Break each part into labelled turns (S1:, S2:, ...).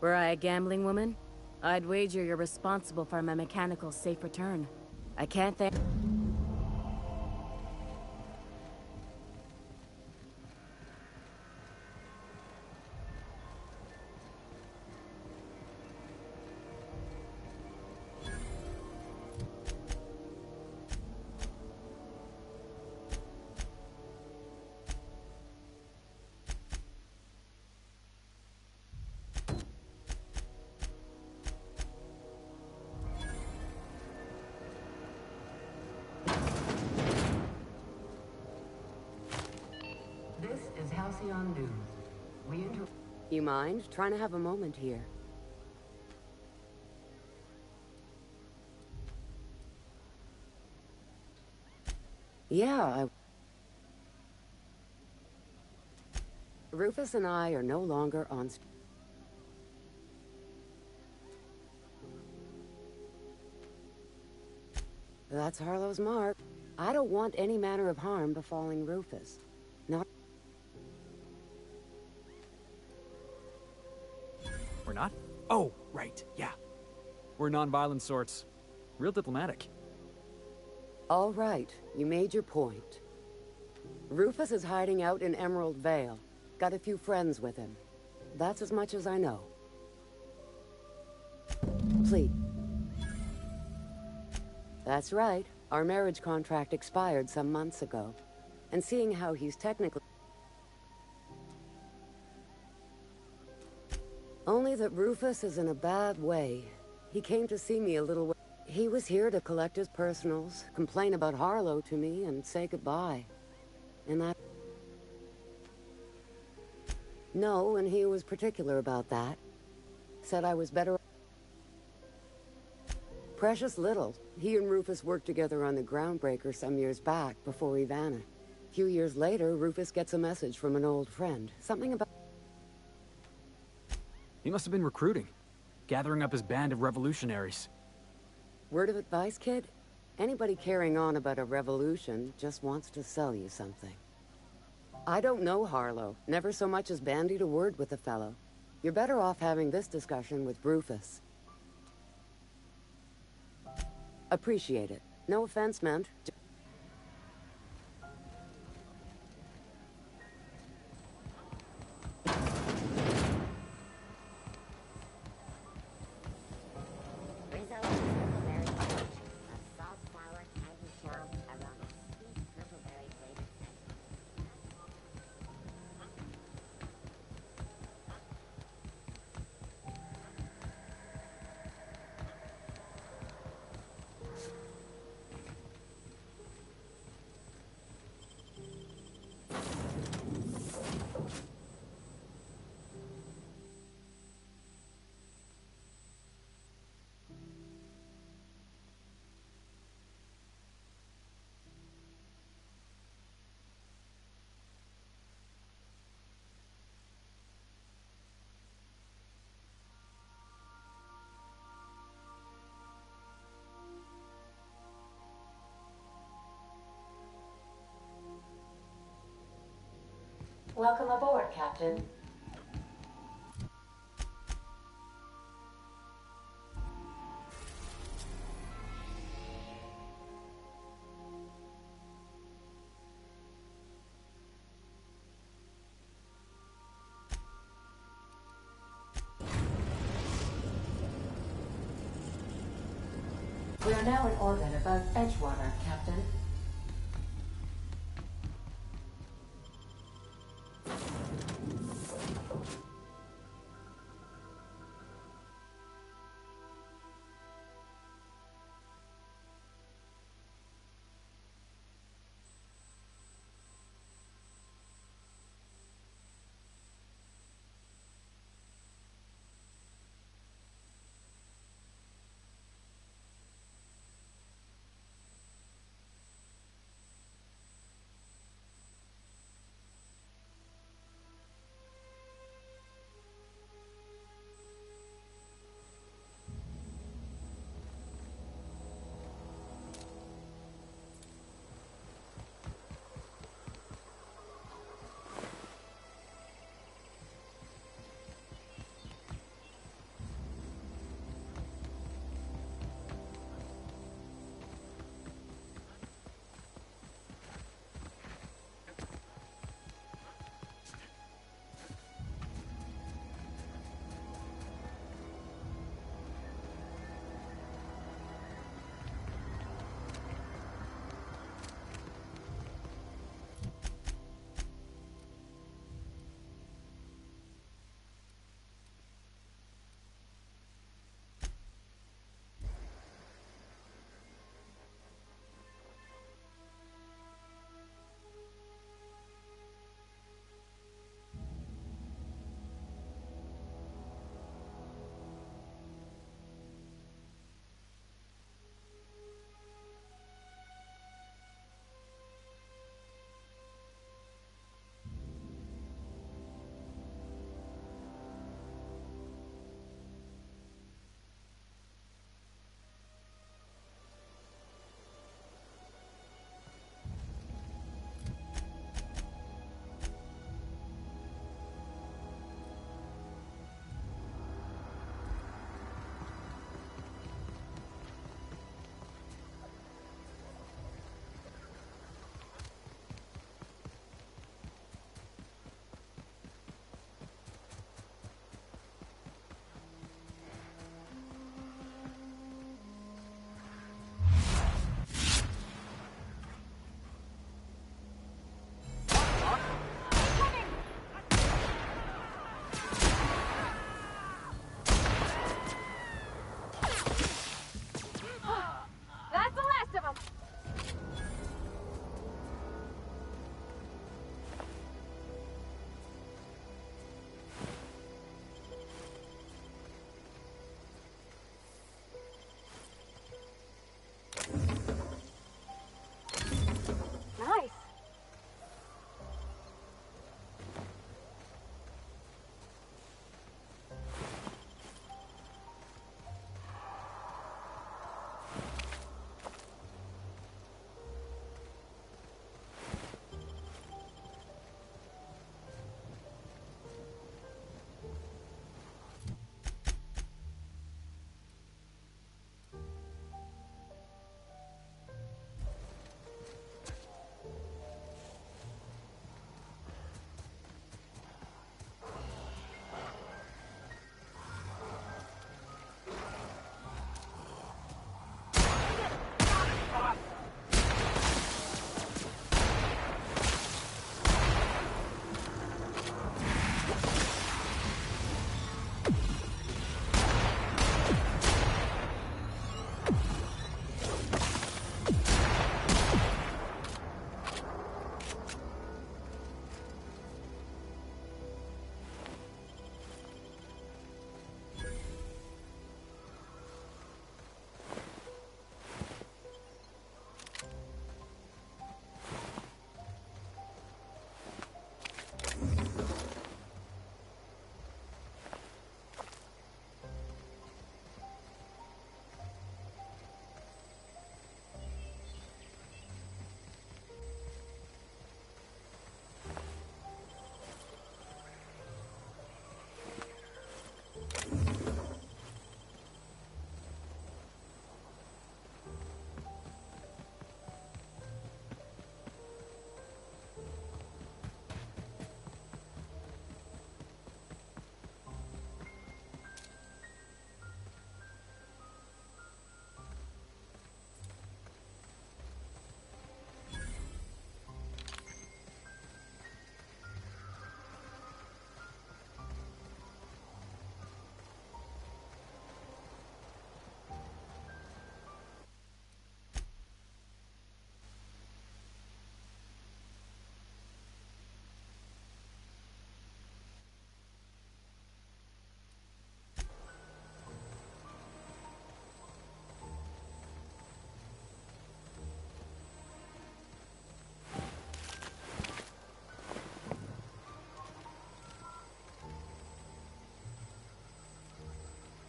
S1: Were I a gambling woman, I'd wager you're responsible for my mechanical safe return. I can't thank... You mind trying to have a moment here? Yeah, Rufus and I are no longer on... That's Harlow's mark. I don't want any manner of harm befalling Rufus. Not...
S2: We're not? Oh, right, yeah. We're non-violent sorts. Real diplomatic.
S1: All right, you made your point. Rufus is hiding out in Emerald Vale. Got a few friends with him. That's as much as I know. Please. That's right. Our marriage contract expired some months ago. And seeing how he's technically... Only that Rufus is in a bad way. He came to see me a little way. He was here to collect his personals, complain about Harlow to me, and say goodbye. And I... No, and he was particular about that. Said I was better... Precious little. He and Rufus worked together on the Groundbreaker some years back, before he vanished. A few years later, Rufus gets a message from an old friend. Something about...
S2: He must have been recruiting. Gathering up his band of revolutionaries.
S1: Word of advice, kid? Anybody carrying on about a revolution just wants to sell you something. I don't know Harlow. Never so much as bandied a word with the fellow. You're better off having this discussion with Rufus. Appreciate it. No offense meant.
S3: Welcome aboard, Captain. We are now in orbit above Edgewater, Captain.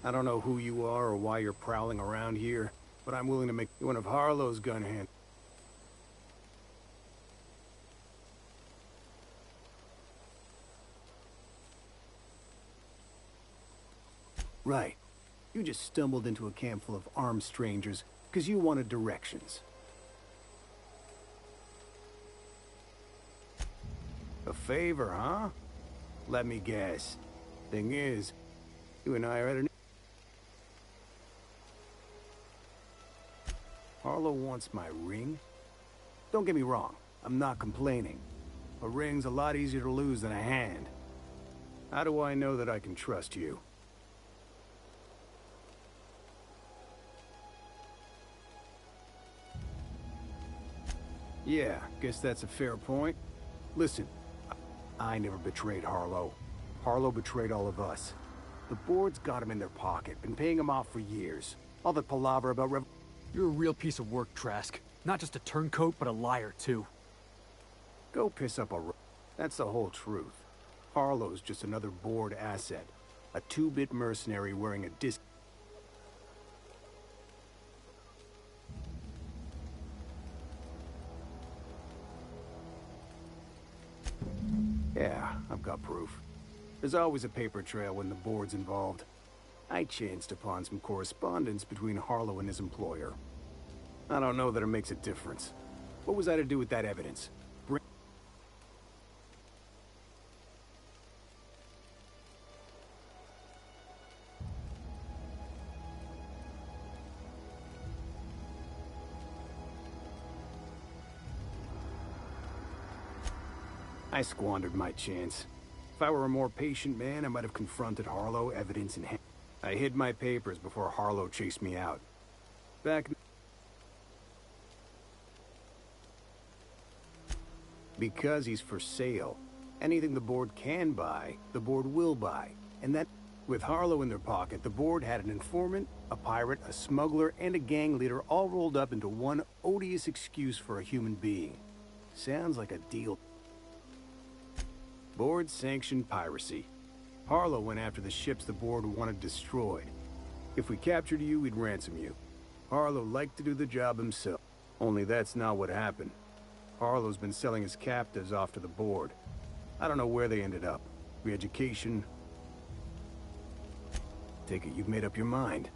S4: I don't know who you are or why you're prowling around here, but I'm willing to make you one of Harlow's gun hands. Right. You just stumbled into a camp full of armed strangers because you wanted directions. A favor, huh? Let me guess. Thing is, you and I are at an... Harlow wants my ring? Don't get me wrong, I'm not complaining. A ring's a lot easier to lose than a hand. How do I know that I can trust you? Yeah, guess that's a fair point. Listen, I never betrayed Harlow. Harlow betrayed all of us. The board's got him in their pocket, been paying him off for years. All that palaver about
S2: You're a real piece of work, Trask. Not just a turncoat, but a liar, too.
S4: Go piss up a That's the whole truth. Harlow's just another board asset. A two-bit mercenary wearing a disc... Yeah, I've got proof. There's always a paper trail when the board's involved. I chanced upon some correspondence between Harlow and his employer. I don't know that it makes a difference. What was I to do with that evidence? I squandered my chance. If I were a more patient man, I might have confronted Harlow, evidence in hand. I hid my papers before Harlow chased me out. Back... Because he's for sale. Anything the board can buy, the board will buy. And that... With Harlow in their pocket, the board had an informant, a pirate, a smuggler, and a gang leader all rolled up into one odious excuse for a human being. Sounds like a deal. Board-sanctioned piracy. Harlow went after the ships the board wanted destroyed. If we captured you, we'd ransom you. Harlow liked to do the job himself. Only that's not what happened. Harlow's been selling his captives off to the board. I don't know where they ended up. Re-education. Take it you've made up your mind.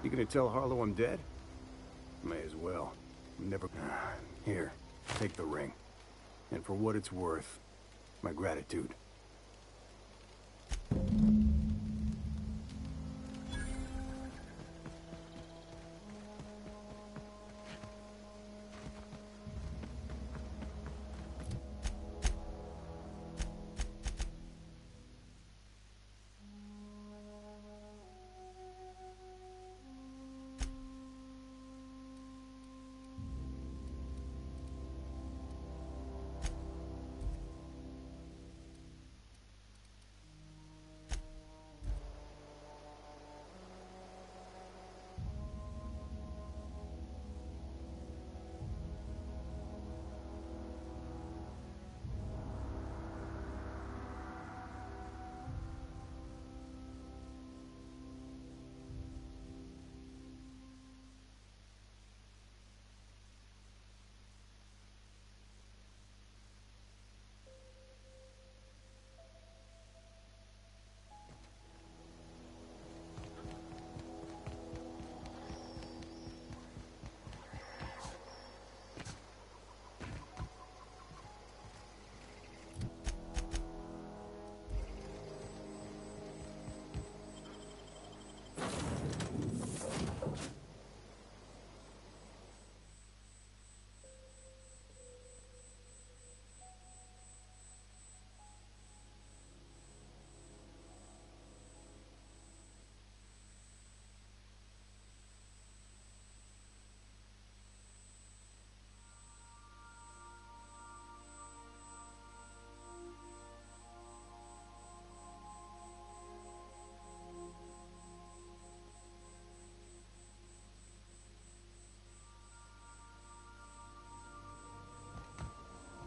S4: You gonna tell Harlow I'm dead? May as well. I'm never... Here, take the ring. And for what it's worth, my gratitude.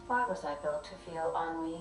S3: Why was I built to feel ennui?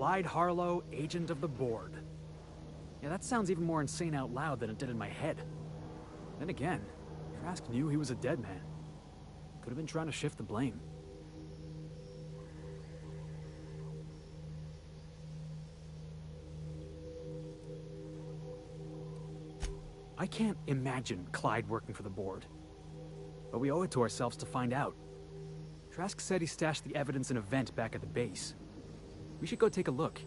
S2: Clyde Harlow, agent of the board. Yeah, that sounds even more insane out loud than it did in my head. Then again, Trask knew he was a dead man. Could have been trying to shift the blame. I can't imagine Clyde working for the board. But we owe it to ourselves to find out. Trask said he stashed the evidence in a vent back at the base. We should go take a look.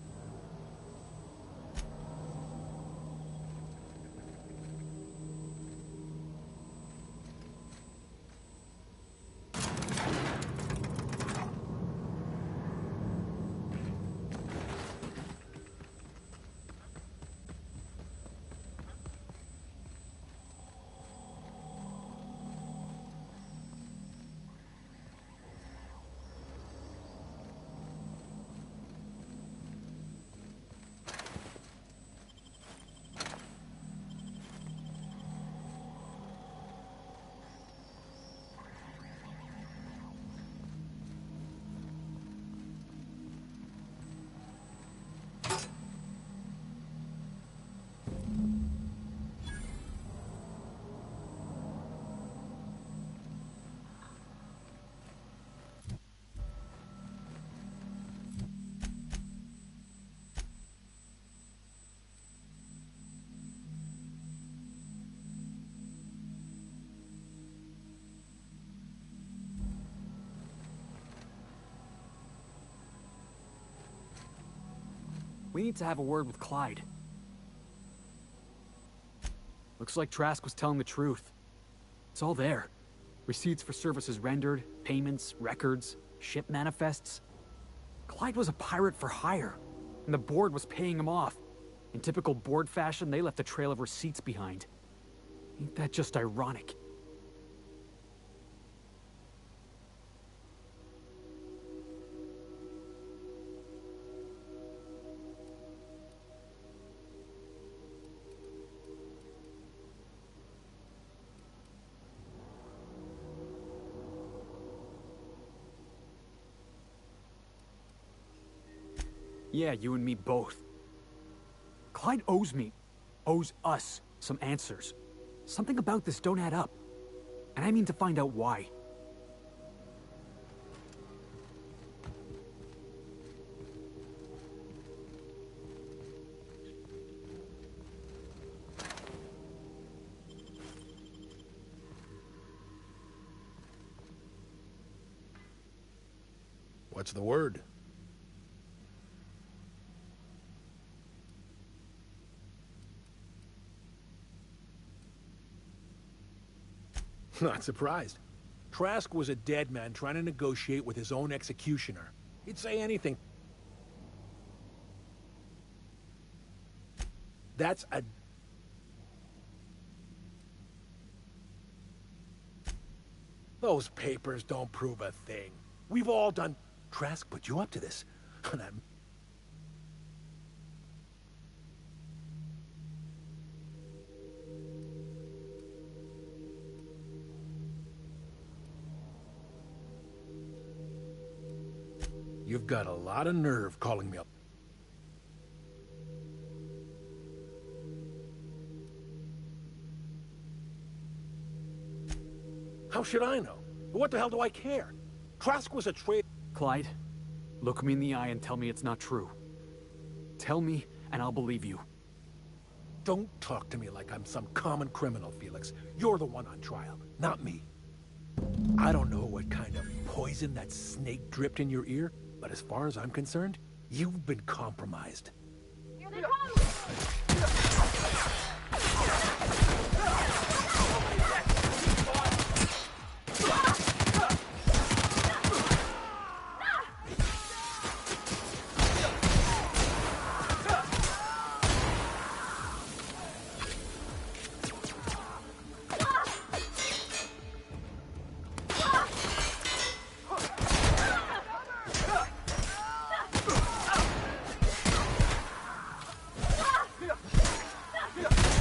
S2: We need to have a word with Clyde. Looks like Trask was telling the truth. It's all there. Receipts for services rendered, payments, records, ship manifests. Clyde was a pirate for hire, and the board was paying him off. In typical board fashion, they left a trail of receipts behind. Ain't that just ironic? Yeah, you and me both. Clyde owes us, some answers. Something about this don't add up. And I mean to find out why.
S5: What's the word? Not surprised. Trask was a dead man trying to negotiate with his own executioner. He'd say anything. That's a... Those papers don't prove a thing. We've all done... Trask put you up to this. And I'm... You've got a lot of nerve calling me up. How should I know? What the hell do I care? Trask was a traitor.
S2: Clyde, look me in the eye and tell me it's not true. Tell me, and I'll believe you.
S5: Don't talk to me like I'm some common criminal, Felix. You're the one on trial, not me. I don't know what kind of poison that snake dripped in your ear, but as far as I'm concerned, you've been compromised.
S6: Here they come!
S5: Yeah.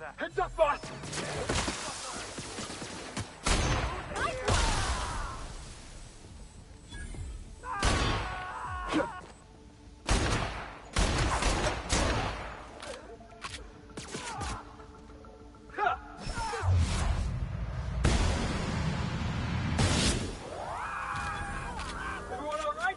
S6: that.
S7: Heads up, boss! Everyone all right?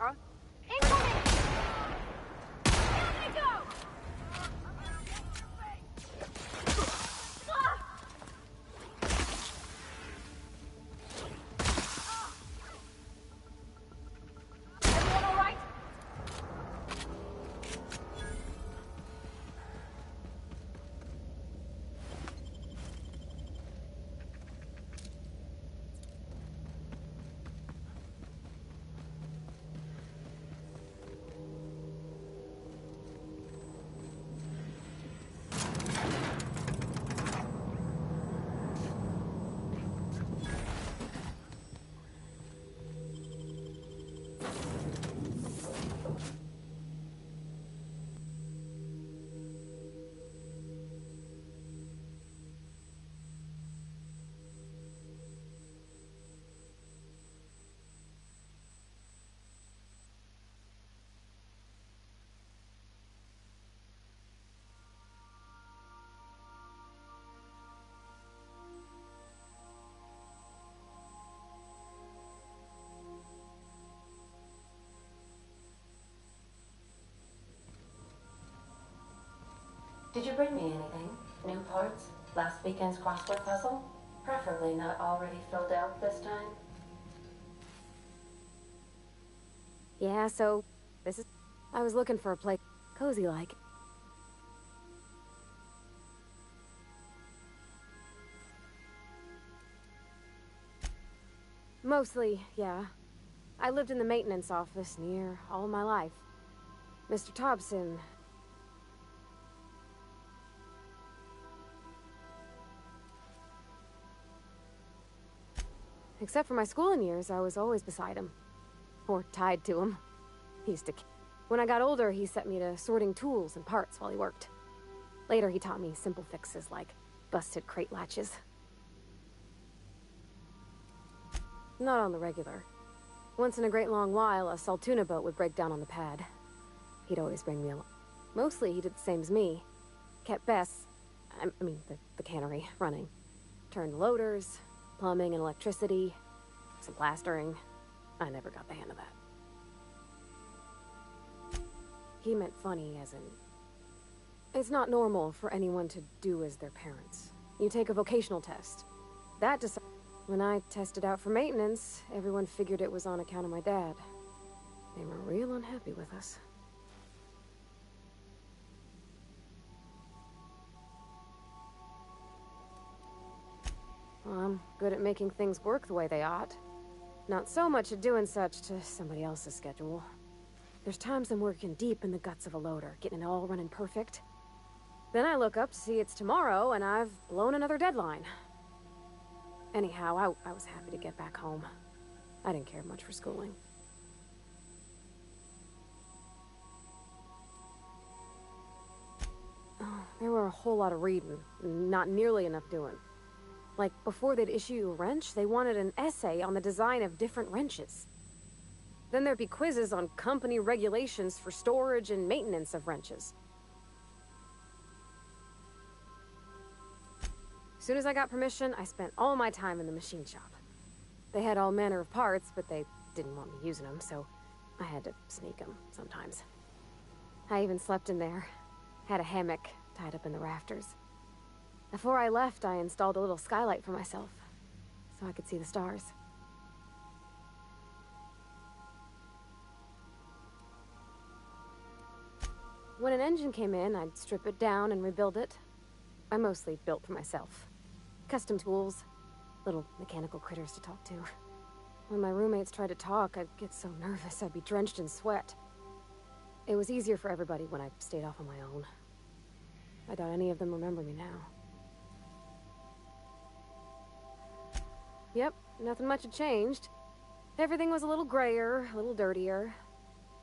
S6: Huh? Incoming! Down we go! Everyone all right?
S3: Did you bring me anything? New parts? Last weekend's crossword puzzle? Preferably not already filled out this time.
S8: Yeah, so this is... I was looking for a place cozy-like. Mostly, yeah. I lived in the maintenance office near all my life. Mr. Thompson... Except for my schooling years, I was always beside him. Or tied to him. He used to... When I got older, he set me to sorting tools and parts while he worked. Later, he taught me simple fixes like busted crate latches. Not on the regular. Once in a great long while, a Saltuna boat would break down on the pad. He'd always bring me along. Mostly, he did the same as me. Kept Bess, I mean, the cannery, running. Turned loaders, plumbing and electricity, some plastering. I never got the hang of that. he meant funny as in... It's not normal for anyone to do as their parents. You take a vocational test. That decides... When I tested out for maintenance, everyone figured it was on account of my dad. They were real unhappy with us. Well, I'm good at making things work the way they ought. Not so much at doing such to somebody else's schedule. There's times I'm working deep in the guts of a loader, getting it all running perfect. Then I look up to see it's tomorrow, and I've blown another deadline. Anyhow, I was happy to get back home. I didn't care much for schooling. Oh, there were a whole lot of reading, not nearly enough doing. Like, before they'd issue you a wrench, they wanted an essay on the design of different wrenches. Then there'd be quizzes on company regulations for storage and maintenance of wrenches. As soon as I got permission, I spent all my time in the machine shop. They had all manner of parts, but they didn't want me using them, so I had to sneak them sometimes. I even slept in there. Had a hammock tied up in the rafters. Before I left, I installed a little skylight for myself, so I could see the stars. When an engine came in, I'd strip it down and rebuild it. I mostly built for myself. Custom tools, little mechanical critters to talk to. When my roommates tried to talk, I'd get so nervous I'd be drenched in sweat. It was easier for everybody when I stayed off on my own. I doubt any of them remember me now. Yep, nothing much had changed. Everything was a little grayer, a little dirtier.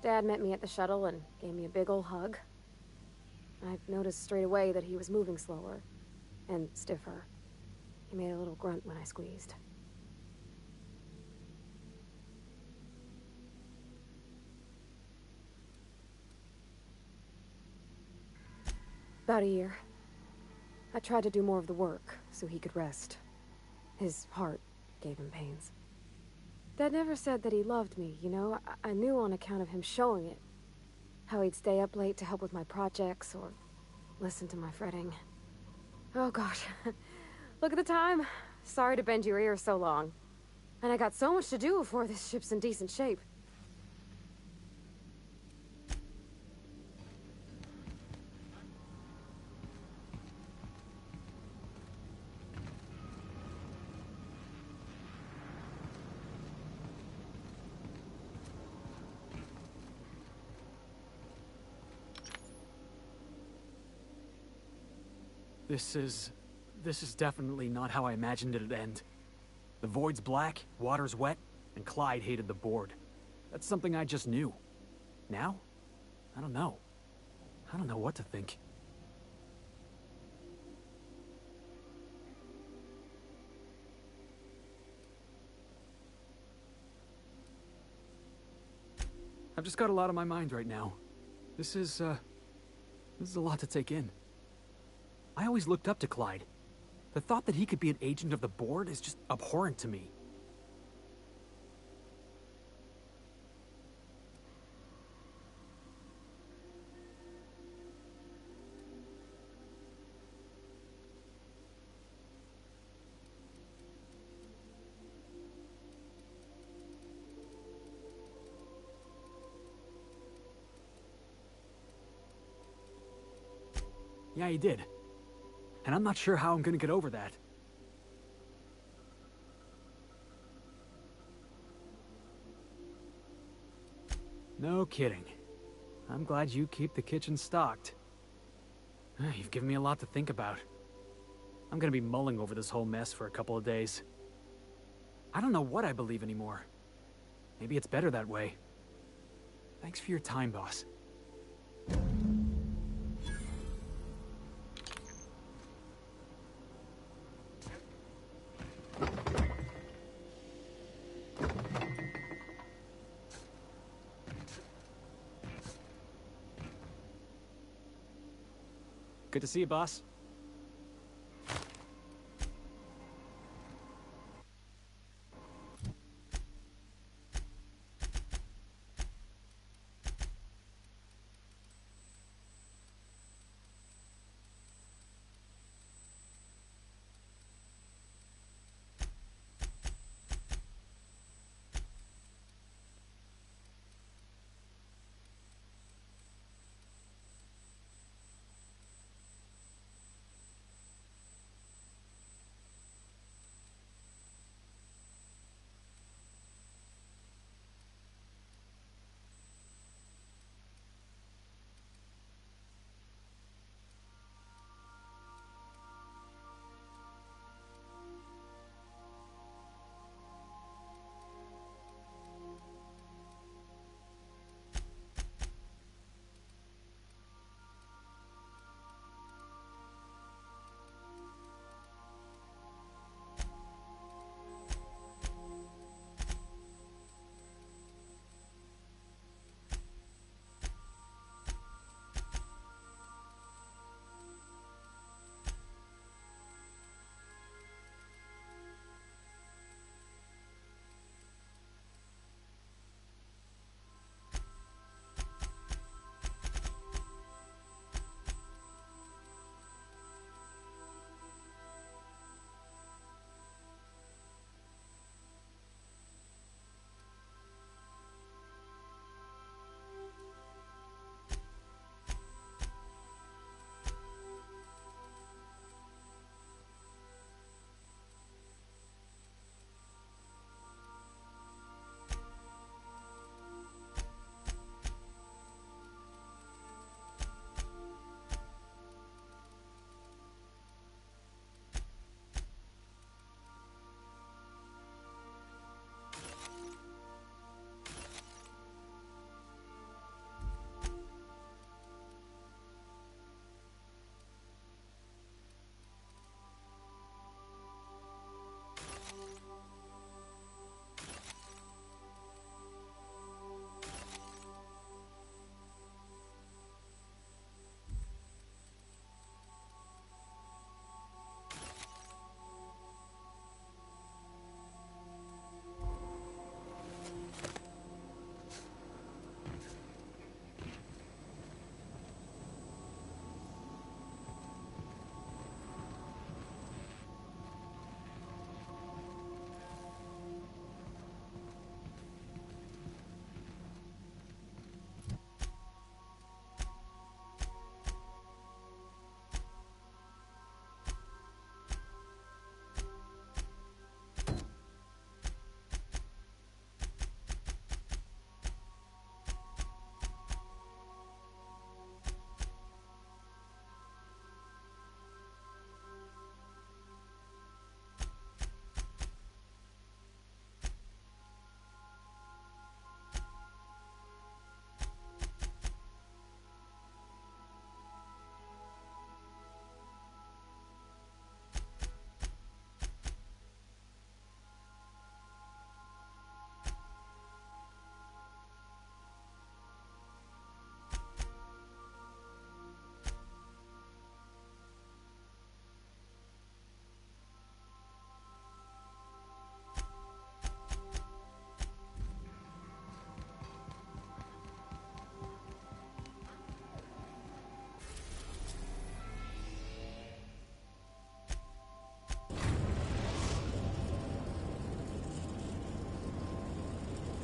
S8: Dad met me at the shuttle and gave me a big ol' hug. I noticed straight away that he was moving slower and stiffer. He made a little grunt when I squeezed. About a year. I tried to do more of the work so he could rest. His heart gave him pains. Dad never said that he loved me, you know? I knew on account of him showing it. How he'd stay up late to help with my projects or listen to my fretting. Oh gosh. Look at the time. Sorry to bend your ear so long. And I got so much to do before this ship's in decent shape.
S2: This is definitely not how I imagined it'd end. The void's black, water's wet, and Clyde hated the board. That's something I just knew. Now? I don't know. I don't know what to think. I've just got a lot on my mind right now. This is a lot to take in. I always looked up to Clyde. The thought that he could be an agent of the board is just abhorrent to me. Yeah, he did. And I'm not sure how I'm gonna get over that. No kidding. I'm glad you keep the kitchen stocked. You've given me a lot to think about. I'm gonna be mulling over this whole mess for a couple of days. I don't know what I believe anymore. Maybe it's better that way. Thanks for your time, boss. Good to see you, boss.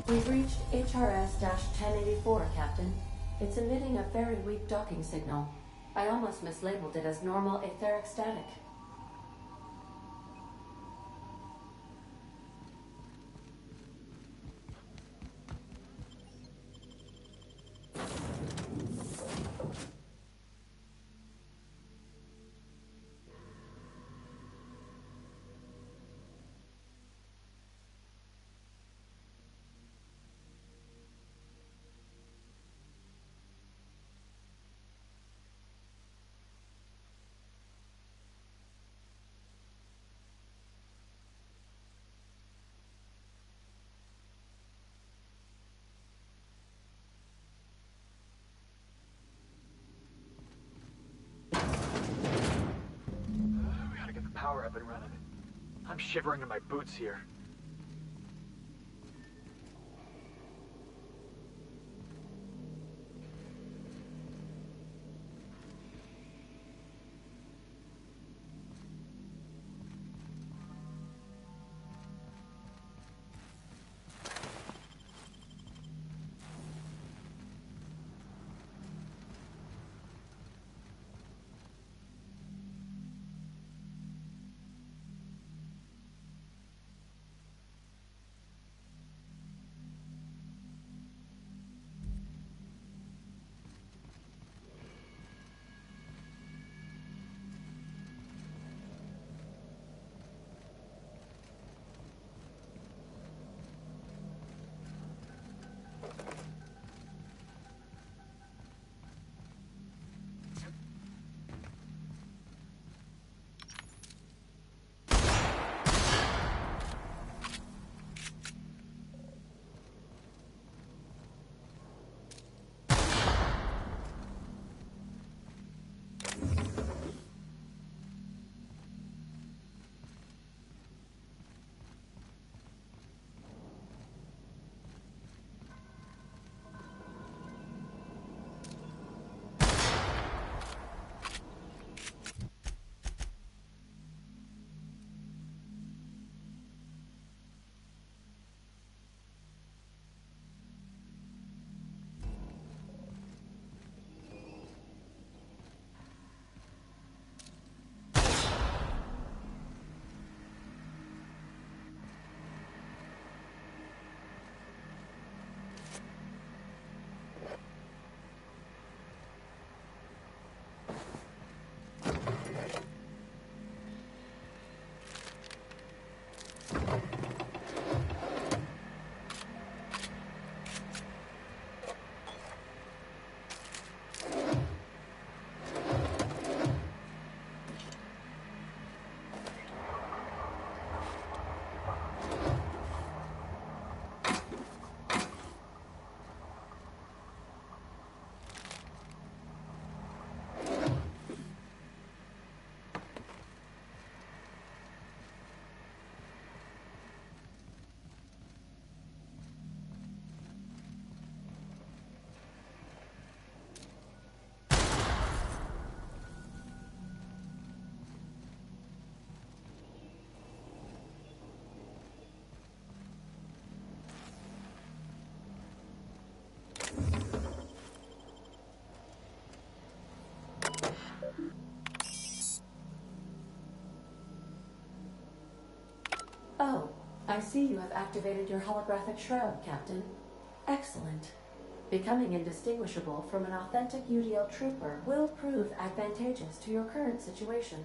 S3: We've reached HRS-1084, Captain. It's emitting a very weak docking signal. I almost mislabeled it as normal etheric static.
S2: We gotta get the power up and running. I'm shivering in my boots here.
S3: Oh, I see you have activated your holographic shroud, Captain. Excellent. Becoming indistinguishable from an authentic UDL trooper will prove advantageous to your current situation.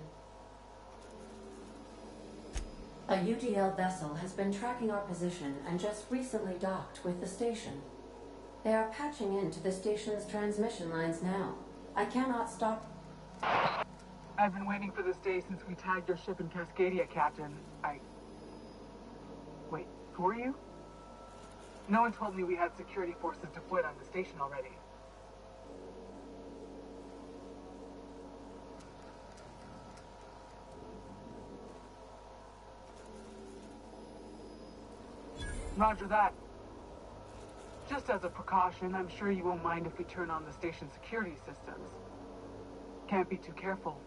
S3: A UDL vessel has been tracking our position and just recently docked with the station. They are patching into the station's transmission lines now. I cannot stop.
S9: I've been waiting for this day since we tagged your ship in Cascadia, Captain. Wait, who are you? No one told me we had security forces deployed on the station already. Roger that. Just as a precaution, I'm sure you won't mind if we turn on the station's security systems. Can't be too careful.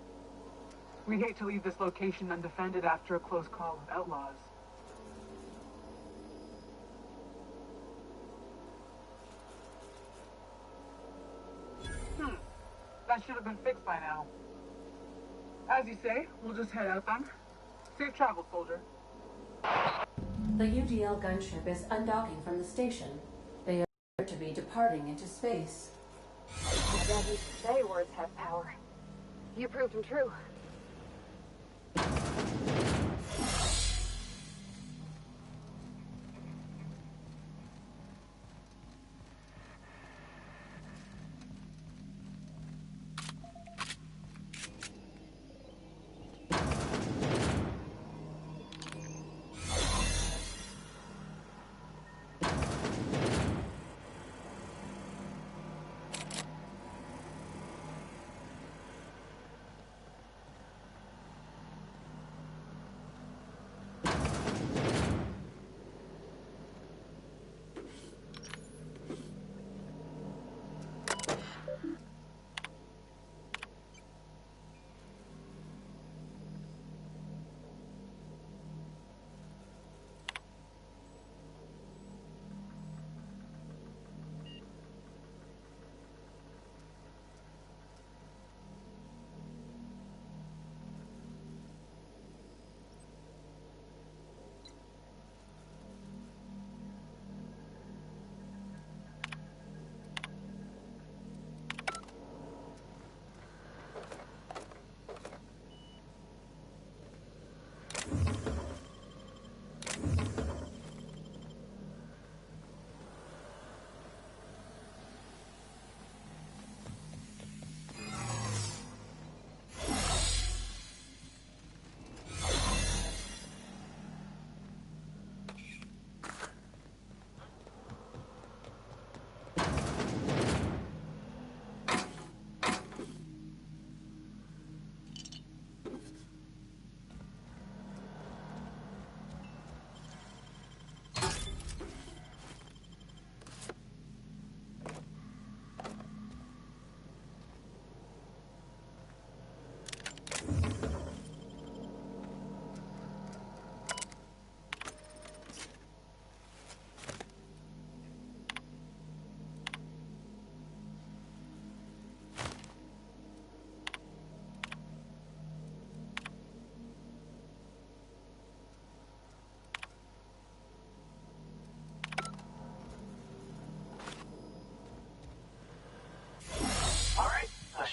S9: We'd hate to leave this location undefended after a close call with outlaws. That should have been fixed by now. As you say, we'll just head out then. Safe travel, soldier.
S3: The UDL gunship is undocking from the station. They appear to be departing into space.
S8: My dad used to say words have power. You proved them true.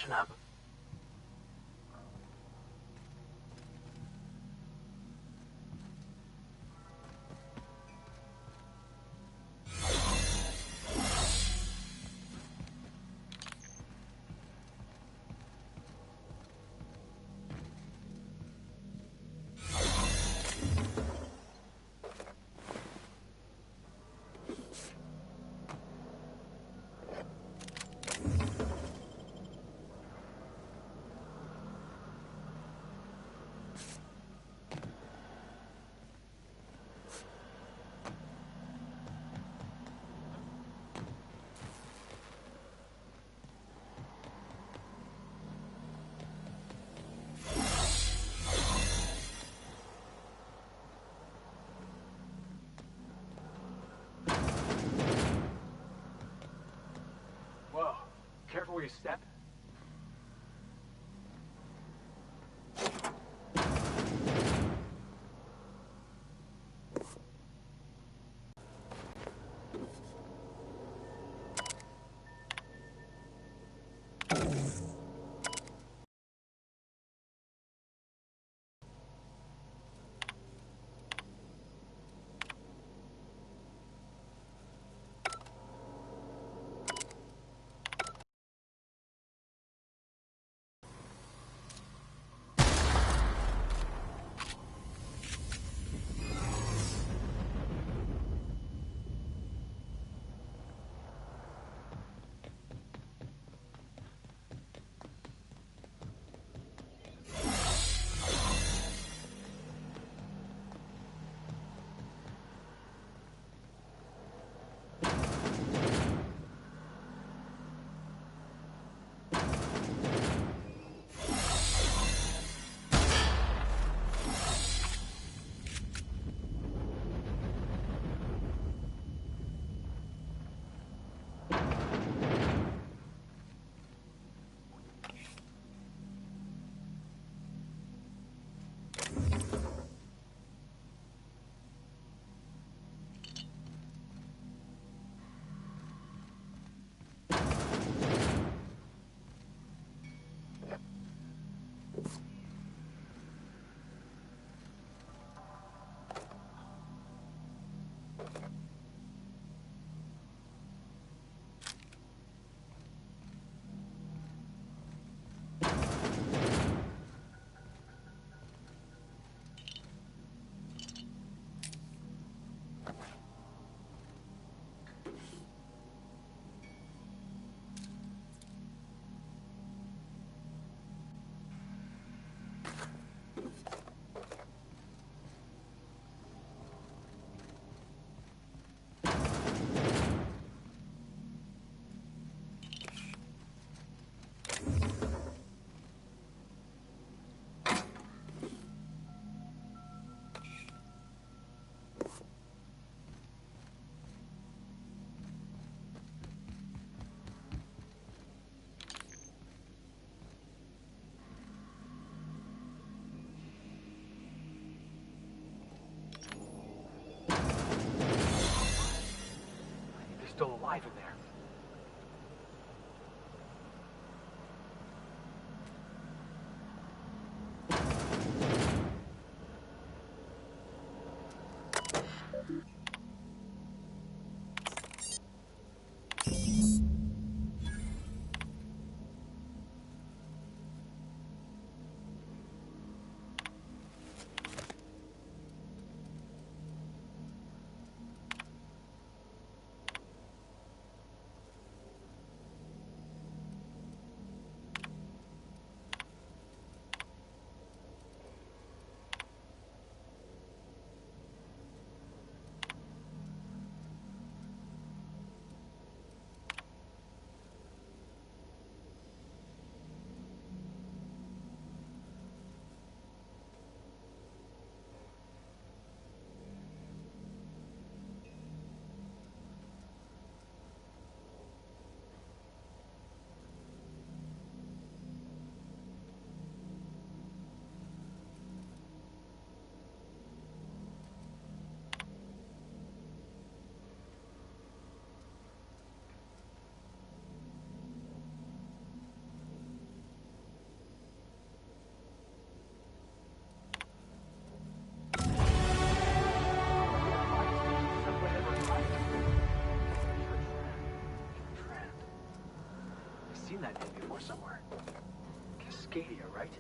S10: Listen up.
S2: Whoa, careful where you step.
S10: alive in there. Seen that name before somewhere. Cascadia, right?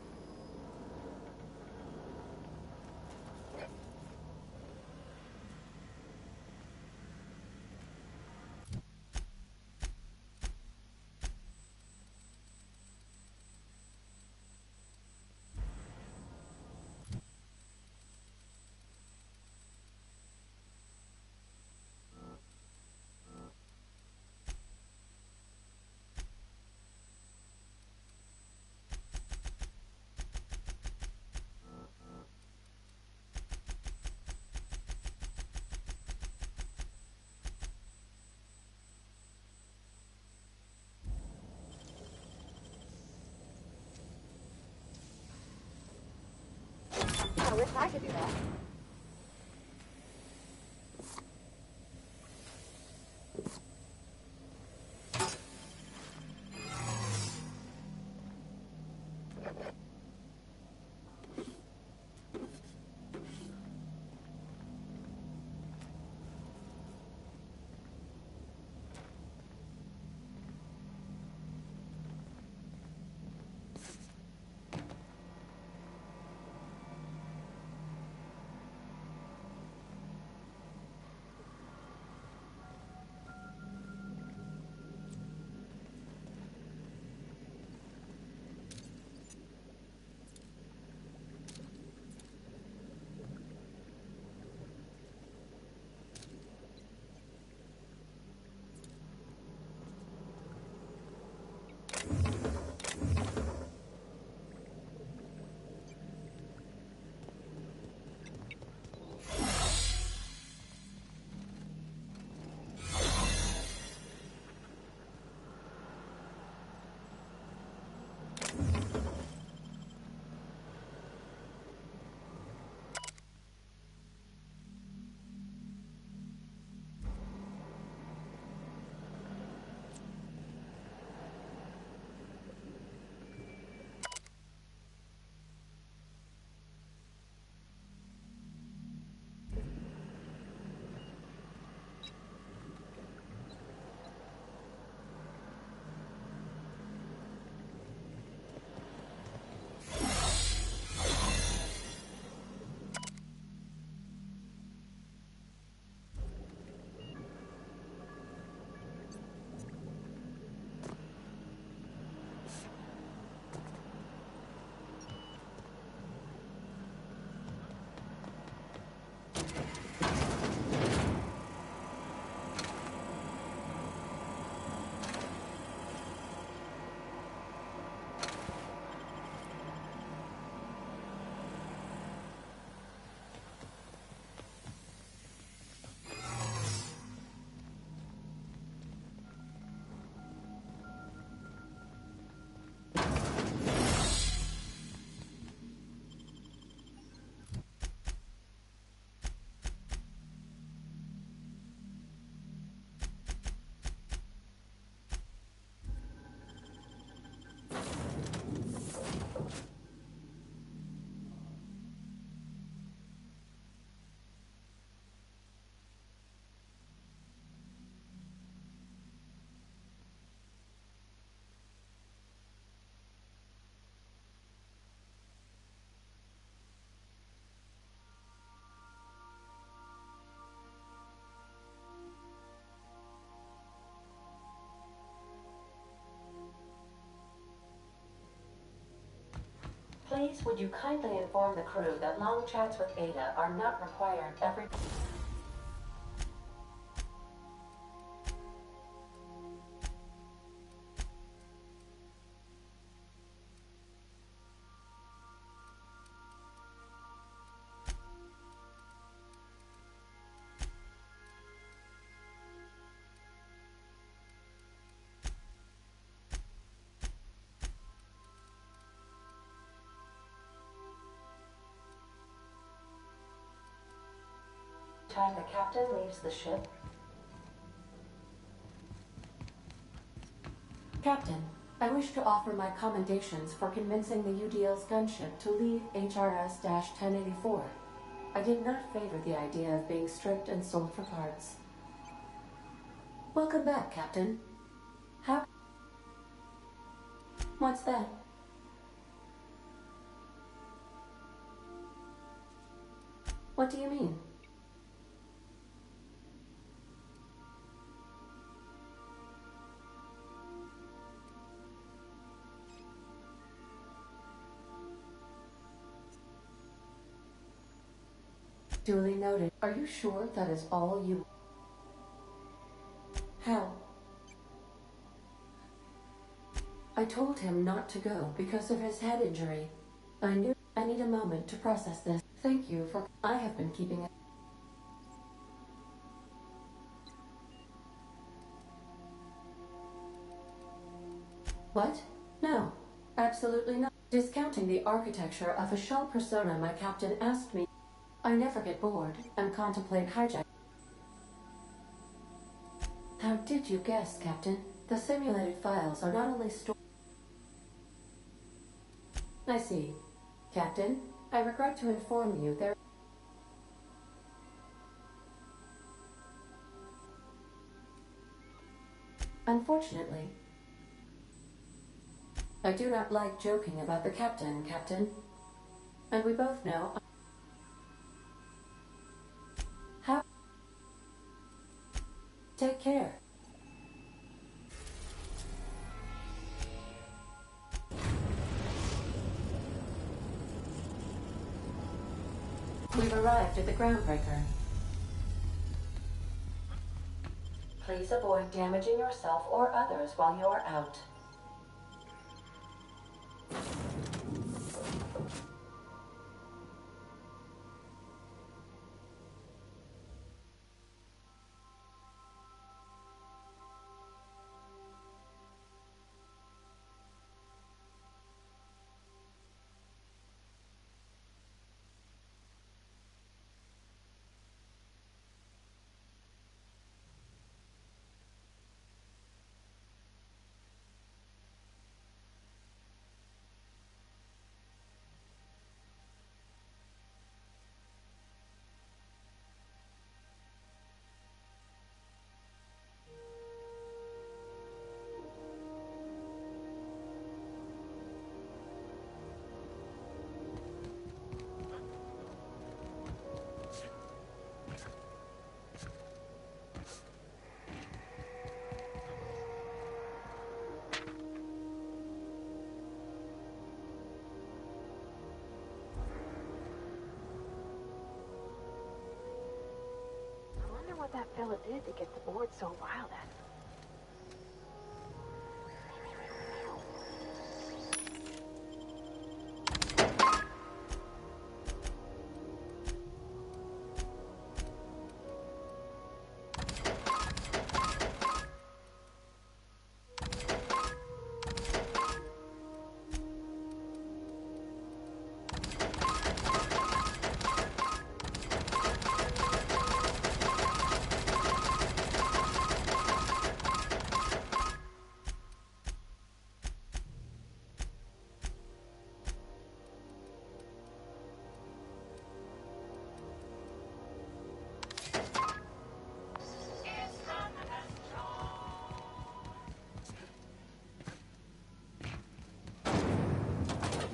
S8: I wish I could do that.
S3: Please, would you kindly inform the crew that long chats with Ada are not required every... time the captain leaves the ship. Captain, I wish to offer my commendations for convincing the UDL's gunship to leave HRS-1084. I did not favor the idea of being stripped and sold for parts. Welcome back, Captain. How... What's that? What do you mean? Duly noted. Are you sure that is all you... How? I told him not to go because of his head injury. I knew I need a moment to process this. Thank you for... I have been keeping it... What? No. Absolutely not. Discounting the architecture of a shell persona my captain asked me... I never get bored and contemplate hijack. How did you guess, Captain? The simulated files are not only stored... I see. Captain, I regret to inform you there... Unfortunately, I do not like joking about the captain, Captain. And we both know... How... Take care. We've arrived at the groundbreaker. Please avoid damaging yourself or others while you are out.
S8: What that fella did to get the board so riled at.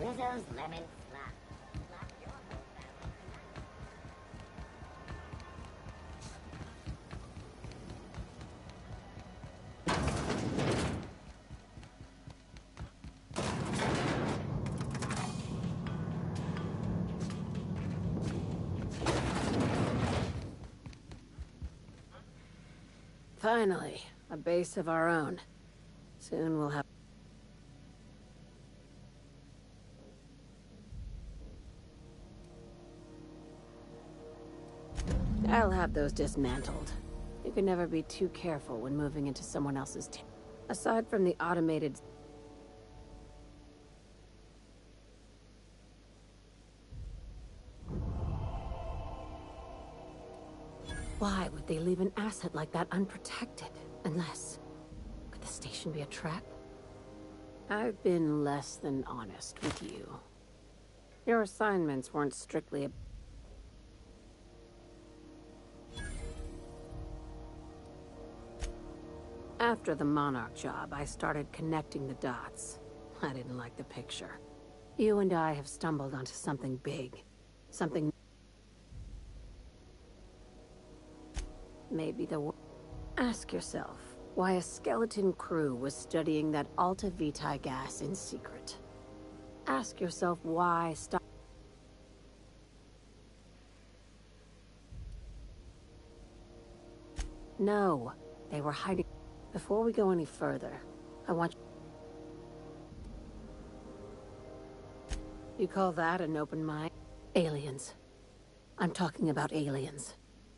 S11: Rizzo's lemon slap.
S12: Finally, a base of our own. Soon we'll have... I'll have those dismantled. You can never be too careful when moving into someone else's team. Aside from the automated... Why would they leave an asset like that unprotected? Unless... Could the station be a trap? I've been less than honest with you. Your assignments weren't strictly... After the Monarch job, I started connecting the dots. I didn't like the picture. You and I have stumbled onto something big. Something... Maybe the... Ask yourself why a skeleton crew was studying that Alta Vitae gas in secret. Ask yourself why No, they were hiding... Before we go any further, I want... You call that an open mind? Aliens. I'm talking about aliens.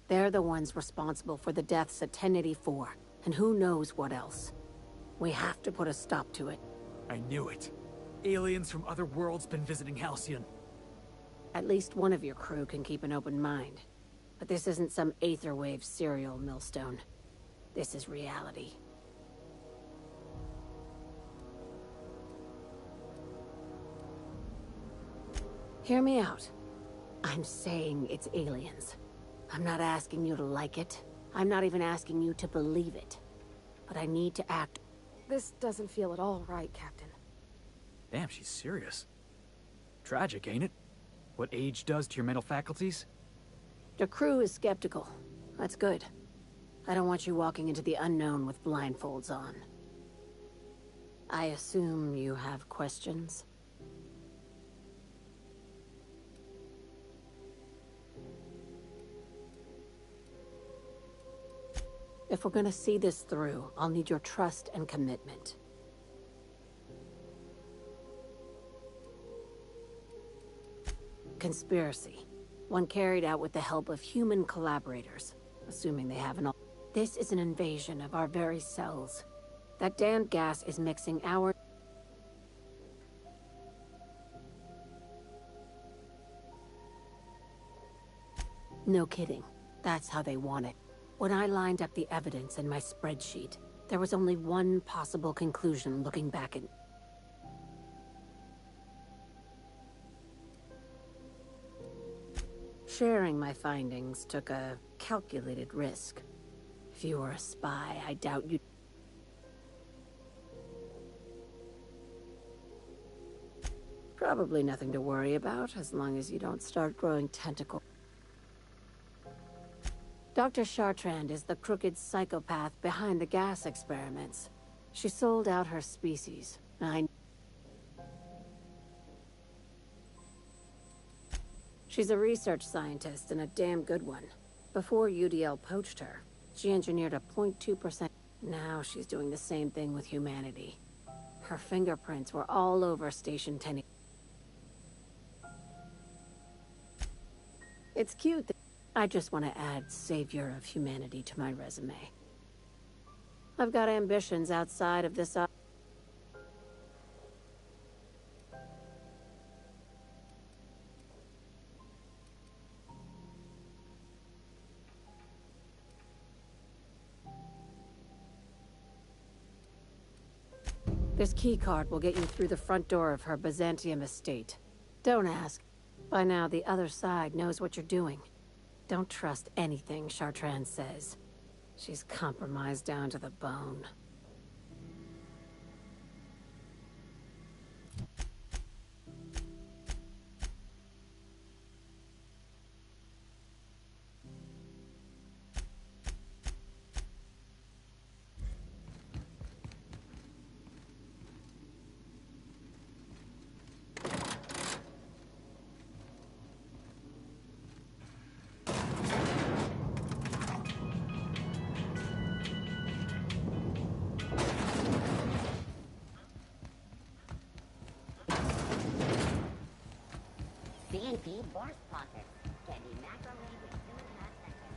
S12: They're the ones responsible for the deaths at 1084, and who knows what else. We have to put a stop to it.
S2: I knew it. Aliens from other worlds been visiting Halcyon.
S12: At least one of your crew can keep an open mind. But this isn't some Aetherwave serial, Millstone. This is reality. Hear me out. I'm saying it's aliens. I'm not asking you to like it. I'm not even asking you to believe it. But I need to act.
S8: This doesn't feel at all right, Captain.
S2: Damn, she's serious. Tragic, ain't it? What age does to your mental faculties?
S12: The crew is skeptical. That's good. I don't want you walking into the unknown with blindfolds on. I assume you have questions? If we're gonna see this through, I'll need your trust and commitment. Conspiracy. One carried out with the help of human collaborators, assuming they have an... This is an invasion of our very cells. That damned gas is mixing our... No kidding. That's how they want it. When I lined up the evidence in my spreadsheet, there was only one possible conclusion looking back at... Sharing my findings took a calculated risk. If you were a spy, I doubt you'd... Probably nothing to worry about, as long as you don't start growing tentacles. Dr. Chartrand is the crooked psychopath behind the gas experiments. She sold out her species. She's a research scientist and a damn good one. Before UDL poached her, she engineered a 0.2%. Now she's doing the same thing with humanity. Her fingerprints were all over Station 10. It's cute that I just want to add Savior of Humanity to my resume. I've got ambitions outside of this... This keycard will get you through the front door of her Byzantium estate. Don't ask. By now, the other side knows what you're doing. Don't trust anything Chartrand says. She's compromised down to the bone.
S11: Feed more spotters. Can be macrowave in 2.5 seconds.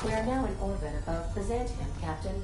S3: We are now in orbit above Byzantium, Captain.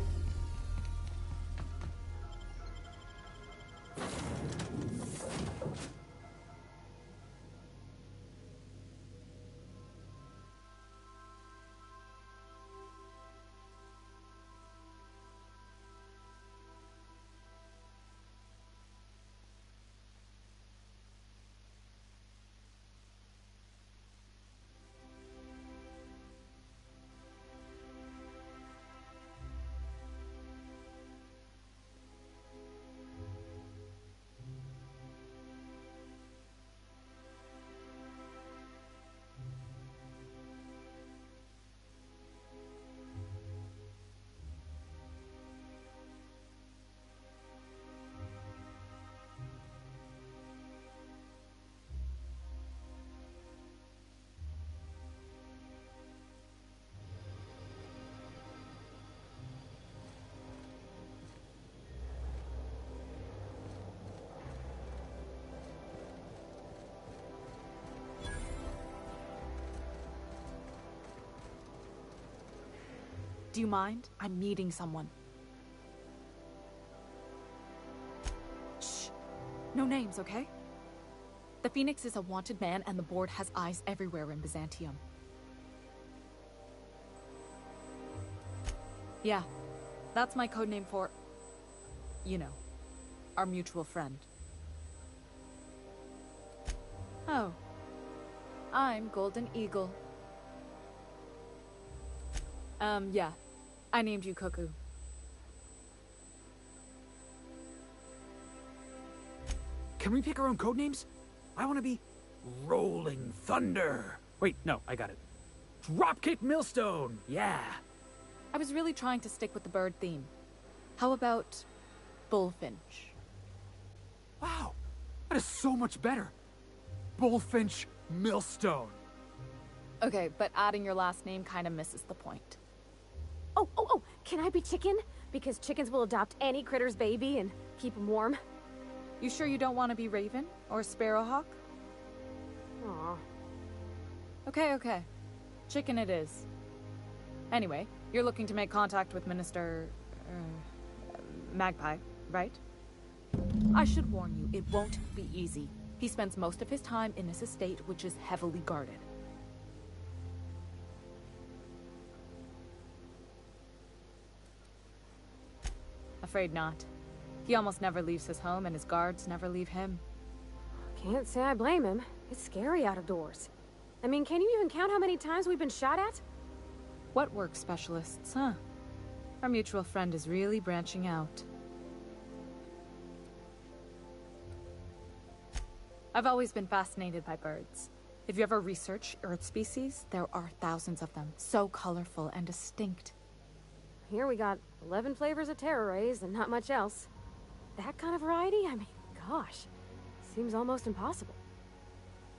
S13: Do you mind? I'm meeting someone. Shh. No names, okay? The Phoenix is a wanted man, and the board has eyes everywhere in Byzantium. Yeah, that's my codename for... you know, our mutual friend. Oh. I'm Golden Eagle. Yeah. I named you Cuckoo.
S2: Can we pick our own codenames? I want to be Rolling Thunder. Wait, no, I got it. Dropkick Millstone. Yeah.
S13: I was really trying to stick with the bird theme. How about Bullfinch?
S2: Wow, that is so much better. Bullfinch Millstone.
S13: Okay, but adding your last name kind of misses the point.
S8: Oh, can I be chicken? Because chickens will adopt any critter's baby and keep them warm.
S13: You sure you don't want to be Raven or Sparrowhawk?
S8: Aw.
S13: Okay. Chicken it is. Anyway, you're looking to make contact with Minister... Magpie, right? I should warn you, it won't be easy. He spends most of his time in his estate, which is heavily guarded. Afraid not. He almost never leaves his home, and his guards never leave him.
S8: Can't say I blame him. It's scary out of doors. I mean, can you even count how many times we've been shot at?
S13: What work specialists, huh? Our mutual friend is really branching out. I've always been fascinated by birds. If you ever research Earth species, there are thousands of them, so colorful and distinct.
S8: Here we got 11 flavors of terror rays and not much else. That kind of variety? I mean, gosh, seems almost impossible.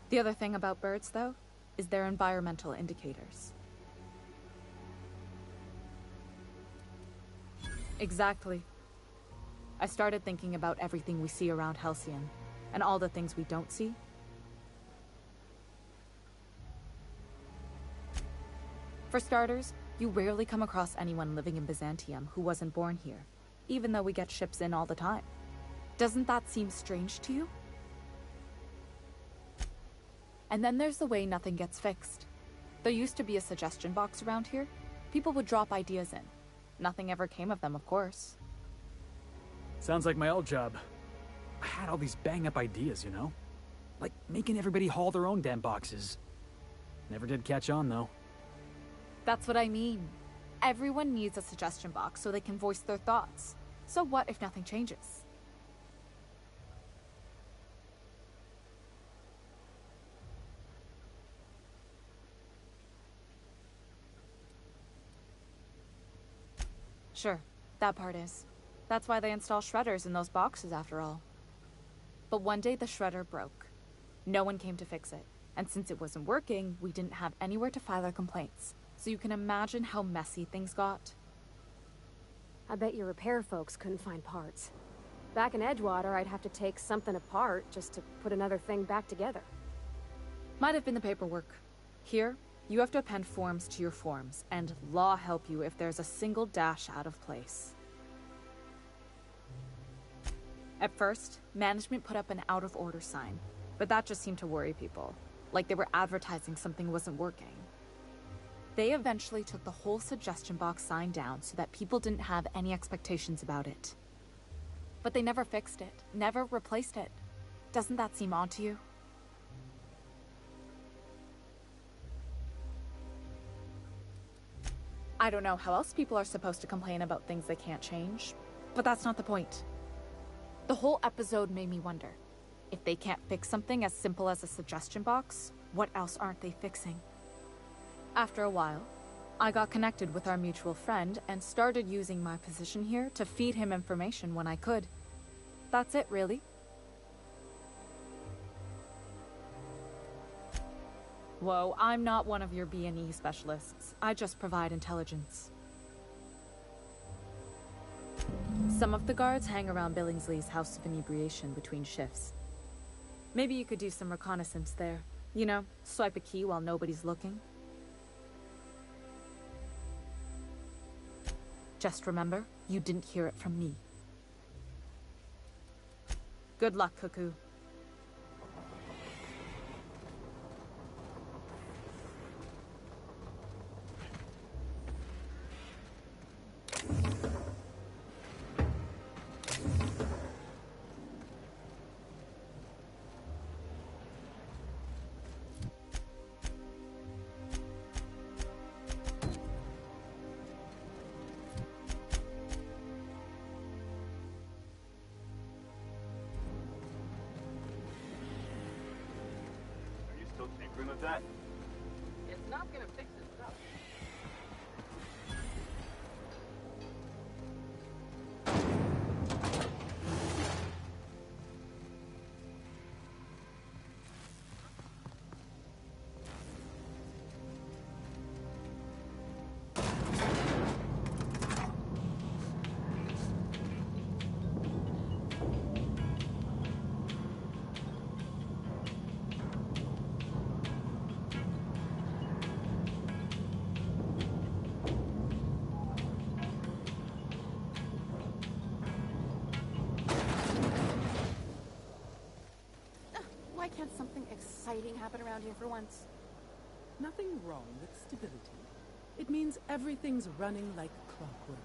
S13: The other thing about birds, though, is their environmental indicators. Exactly. I started thinking about everything we see around Halcyon, and all the things we don't see. For starters, you rarely come across anyone living in Byzantium who wasn't born here, even though we get ships in all the time. Doesn't that seem strange to you? And then there's the way nothing gets fixed. There used to be a suggestion box around here. People would drop ideas in. Nothing ever came of them, of course.
S2: Sounds like my old job. I had all these bang-up ideas, you know? Like making everybody haul their own damn boxes. Never did catch on, though.
S13: That's what I mean. Everyone needs a suggestion box so they can voice their thoughts. So what if nothing changes? Sure, that part is. That's why they install shredders in those boxes, after all. But one day the shredder broke. No one came to fix it. And since it wasn't working, we didn't have anywhere to file our complaints. So you can imagine how messy things got.
S8: I bet your repair folks couldn't find parts. Back in Edgewater, I'd have to take something apart just to put another thing back together.
S13: Might have been the paperwork. Here, you have to append forms to your forms, and law help you if there's a single dash out of place. At first, management put up an out-of-order sign, but that just seemed to worry people, like they were advertising something wasn't working. They eventually took the whole suggestion box sign down so that people didn't have any expectations about it. But they never fixed it, never replaced it. Doesn't that seem odd to you? I don't know how else people are supposed to complain about things they can't change, but that's not the point. The whole episode made me wonder, if they can't fix something as simple as a suggestion box, what else aren't they fixing? After a while, I got connected with our mutual friend and started using my position here to feed him information when I could. That's it, really. Whoa, I'm not one of your B&E specialists. I just provide intelligence. Some of the guards hang around Billingsley's House of Inebriation between shifts. Maybe you could do some reconnaissance there. You know, swipe a key while nobody's looking. Just remember, you didn't hear it from me. Good luck, Cuckoo.
S7: With that.
S10: It's not gonna fix itself.
S6: Why can't something exciting happen around here for once?
S14: Nothing wrong with stability. It means everything's running like clockwork.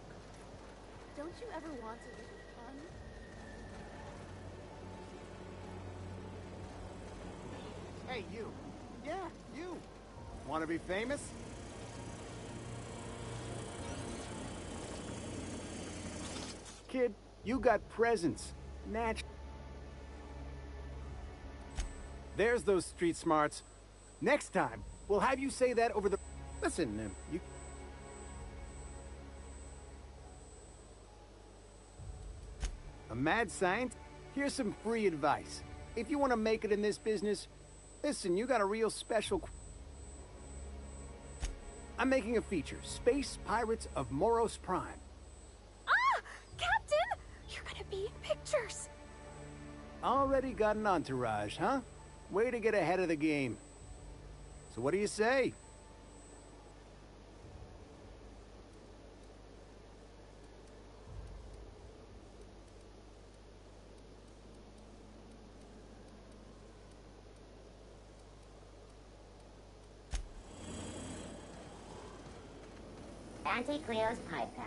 S6: Don't you ever want a little fun?
S15: Hey, you. Yeah, you. Want to be famous?
S4: Kid, you got presents. There's those street smarts. Next time, we'll have you say that over the... Listen, you... A mad scientist? Here's some free advice. If you want to make it in this business, listen, you got a real special... I'm making a feature, Space Pirates of Moros Prime.
S6: Ah! Captain! You're gonna be in pictures!
S4: Already got an entourage, huh? Way to get ahead of the game. So what do you say?
S11: Dante Cleo's pipe patch.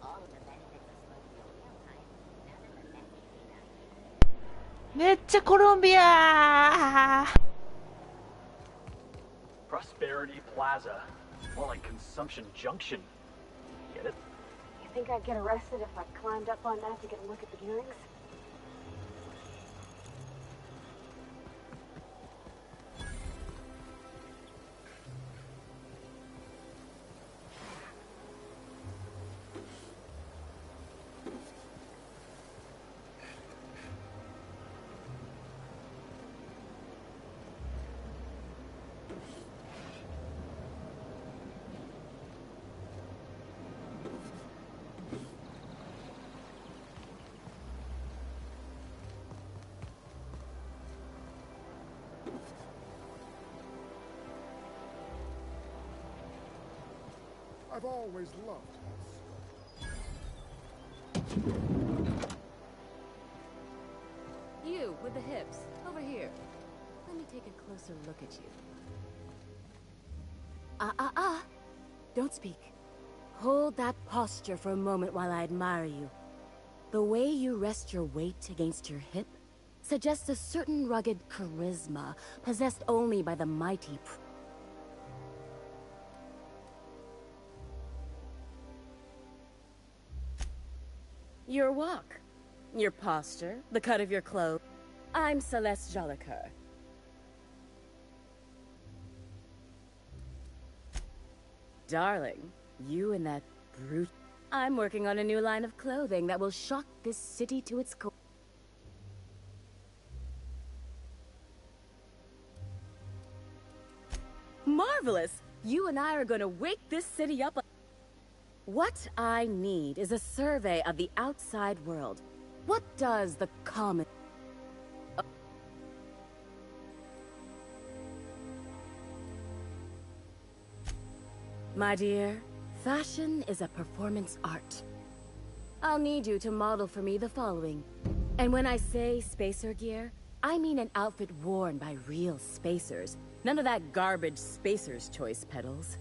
S11: All of the benefits of smoking a real pipe. Nothing but messy.
S16: めっちゃコロンビア
S2: Prosperity Plaza. More like Consumption Junction. Get it?
S8: You think I'd get arrested if I climbed up on that to get a look at the gearings?
S17: I've always loved
S18: You, with the hips. Over here. Let me take a closer look at you. Don't speak. Hold that posture for a moment while I admire you. The way you rest your weight against your hip suggests a certain rugged charisma possessed only by the mighty. Your walk, your posture, the cut of your clothes. I'm Celeste Jolicoeur. Darling, you and that brute. I'm working on a new line of clothing that will shock this city to its core. Marvelous! You and I are gonna wake this city up. What I need is a survey of the outside world. What does the common... My dear, fashion is a performance art. I'll need you to model for me the following. And when I say spacer gear, I mean an outfit worn by real spacers. None of that garbage spacer's choice pedals.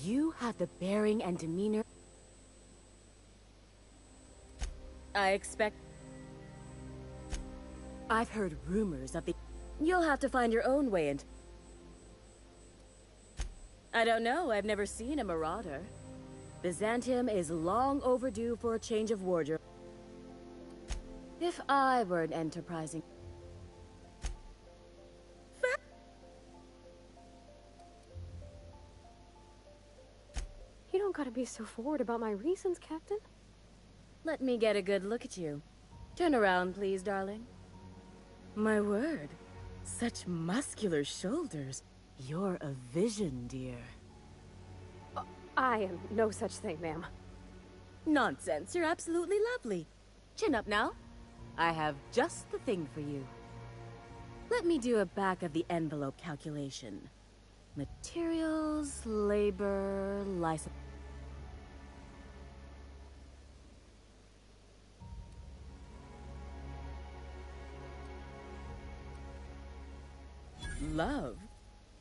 S18: You have the bearing and demeanor I expect. I've heard rumors of the... You'll have to find your own way into... I don't know, I've never seen a marauder. Byzantium is long overdue for a change of wardrobe. If I were an enterprising...
S8: You don't gotta be so forward about my reasons, Captain.
S18: Let me get a good look at you. Turn around, please, darling. My word. Such muscular shoulders. You're a vision, dear.
S8: I am no such thing, ma'am.
S18: Nonsense. You're absolutely lovely. Chin up now. I have just the thing for you. Let me do a back-of-the-envelope calculation. Materials, labor, license... Love?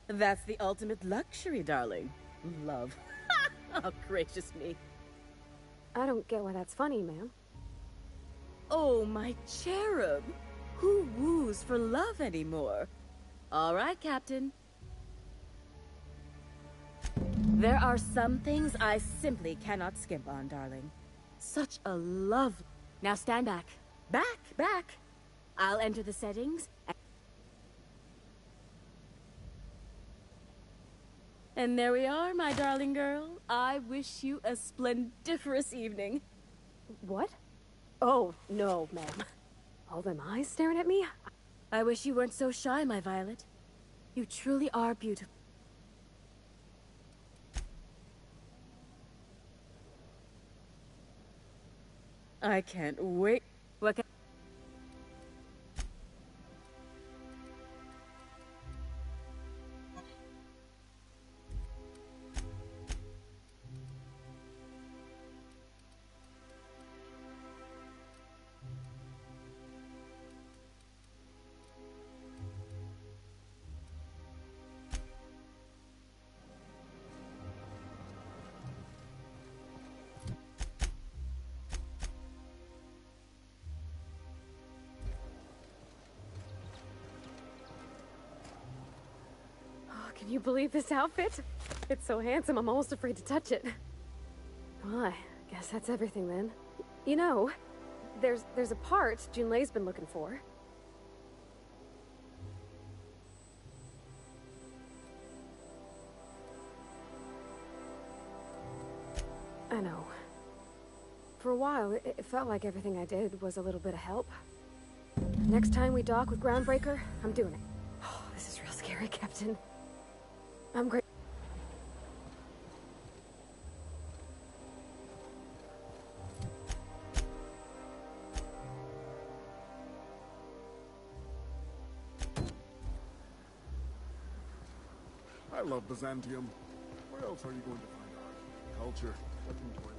S18: That's the ultimate luxury, darling. Love. Oh, gracious me.
S8: I don't get why that's funny, ma'am.
S18: Oh, my cherub. Who woos for love anymore? All right, Captain. There are some things I simply cannot skimp on, darling. Such a love... Now stand back. Back. I'll enter the settings... And there we are, my darling girl. I wish you a splendiferous evening.
S8: What? Oh, no, ma'am. All them eyes staring at me?
S18: I wish you weren't so shy, my Violet. You truly are beautiful. I can't wait. What can...
S8: Can you believe this outfit? It's so handsome, I'm almost afraid to touch it. Well, I guess that's everything then. You know, there's a part Junlei's been looking for. I know. For a while, it felt like everything I did was a little bit of help. Next time we dock with Groundbreaker, I'm doing it. Oh, this is real scary, Captain. I'm great.
S17: I love Byzantium. Where else are you going to find art, culture, working toilets?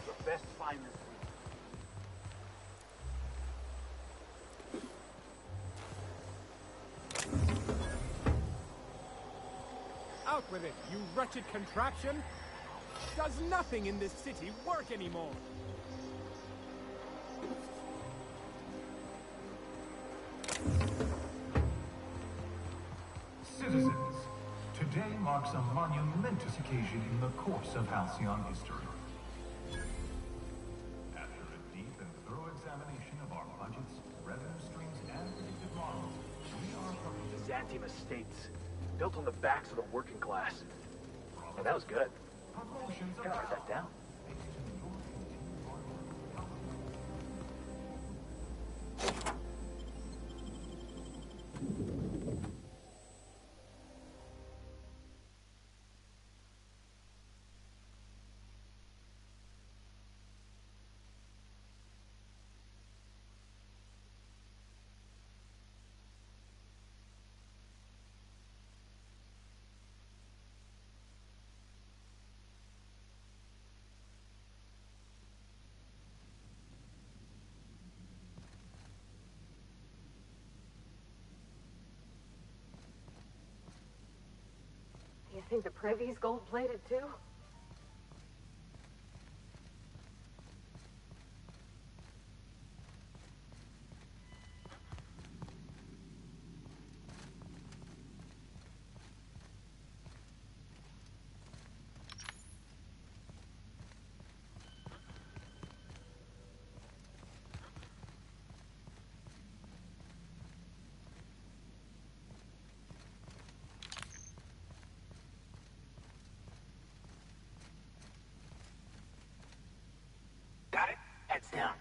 S7: The best find this week.
S19: Out with it, you wretched contraption! Does nothing in this city work anymore?
S20: Citizens, today marks a monumentous occasion in the course of Halcyon history. After a deep and thorough examination of our budgets, revenue streams, and predictive models, we are proposing
S2: Byzantium estates, built on the backs of the working class. And that was good.
S20: promotions of
S2: Gotta write that down.
S8: You think the Privy's gold-plated too?
S2: Got it. Heads down.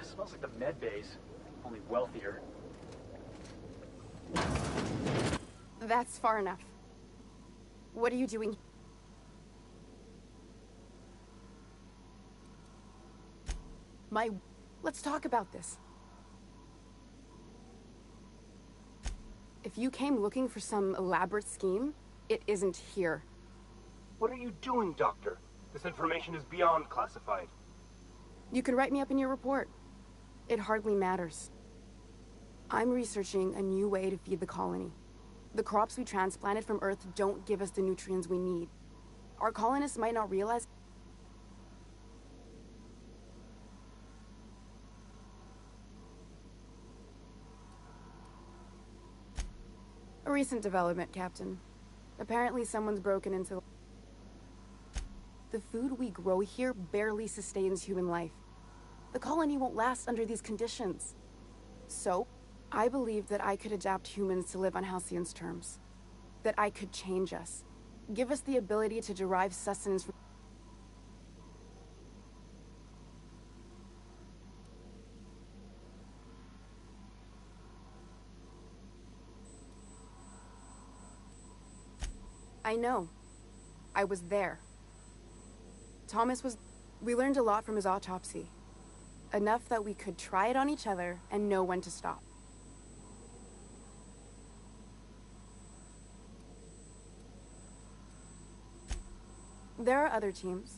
S2: Smells like the med bays, only wealthier.
S21: That's far enough. What are you doing? Let's talk about this. If you came looking for some elaborate scheme, it isn't here.
S22: What are you doing, Doctor? This information is beyond classified.
S21: You can write me up in your report. It hardly matters. I'm researching a new way to feed the colony. The crops we transplanted from Earth don't give us the nutrients we need. Our colonists might not realize. A recent development, Captain. Apparently someone's broken into. The food we grow here barely sustains human life. The colony won't last under these conditions. So, I believe that I could adapt humans to live on Halcyon's terms. that I could change us. Give us the ability to derive sustenance from... I know. I was there. Thomas was... We learned a lot from his autopsy. Enough that we could try it on each other and know when to stop. There are other teams.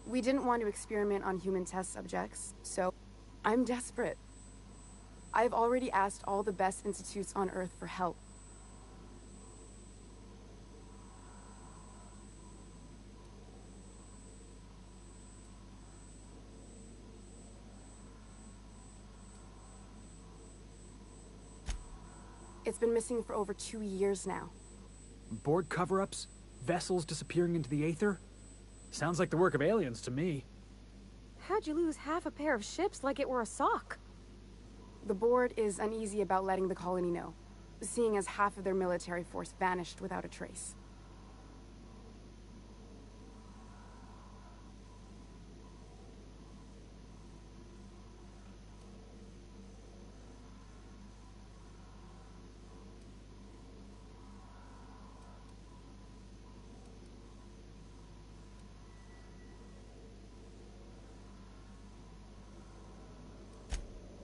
S21: We didn't want to experiment on human test subjects, so I'm desperate. I've already asked all the best institutes on Earth for help. It's been missing for over 2 years now.
S2: Board cover-ups? Vessels disappearing into the aether? Sounds like the work of aliens to me.
S8: How'd you lose half a pair of ships like it were a sock?
S21: The board is uneasy about letting the colony know, seeing as half of their military force vanished without a trace.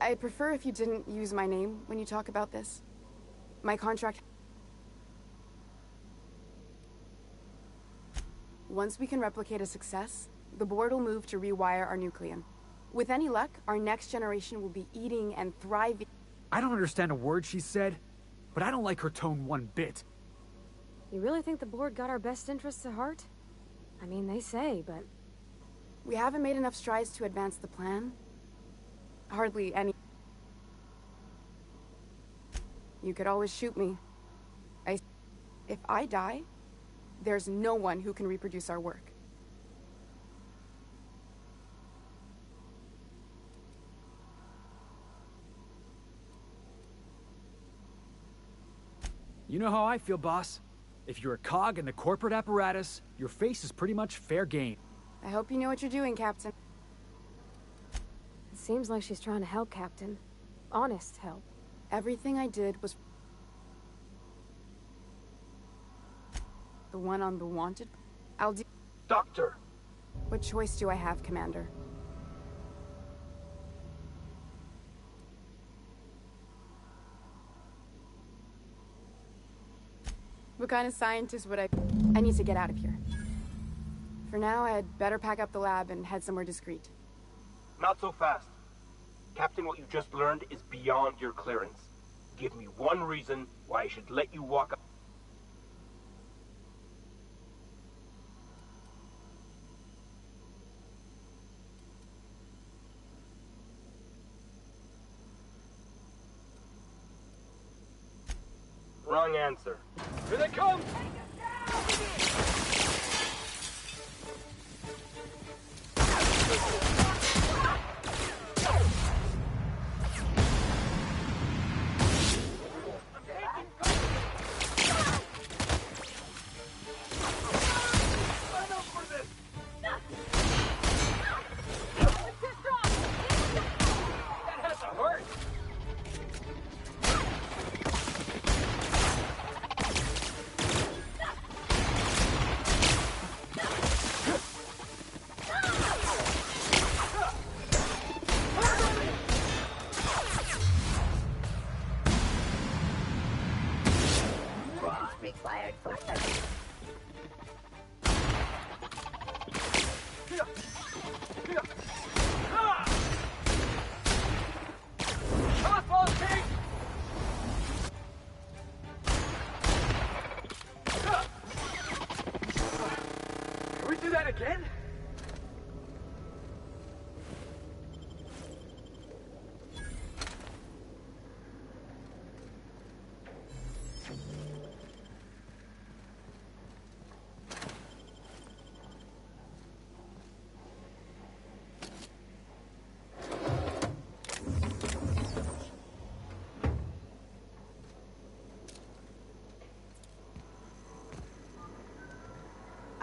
S21: I'd prefer if you didn't use my name when you talk about this. My contract... Once we can replicate a success, the board will move to rewire our nucleon. With any luck, our next generation will be eating and thriving...
S2: I don't understand a word she said, but I don't like her tone one bit.
S8: You really think the board got our best interests at heart? I mean, they say, but...
S21: We haven't made enough strides to advance the plan. Hardly any... You could always shoot me. If I die, there's no one who can reproduce our work.
S2: You know how I feel, boss. If you're a cog in the corporate apparatus, your face is pretty much fair game.
S21: I hope you know what you're doing, Captain.
S8: It seems like she's trying to help, Captain. Honest help.
S21: Everything I did was... The one on the wanted... I'll do...
S22: Doctor!
S21: What choice do I have, Commander? What kind of scientist would I... I need to get out of here. For now, I'd better pack up the lab and head somewhere discreet.
S22: Not so fast. Captain, what you just learned is beyond your clearance. Give me one reason why I should let you walk up. Wrong answer. Here they come!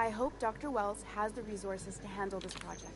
S21: I hope Dr. Wells has the resources to handle this project.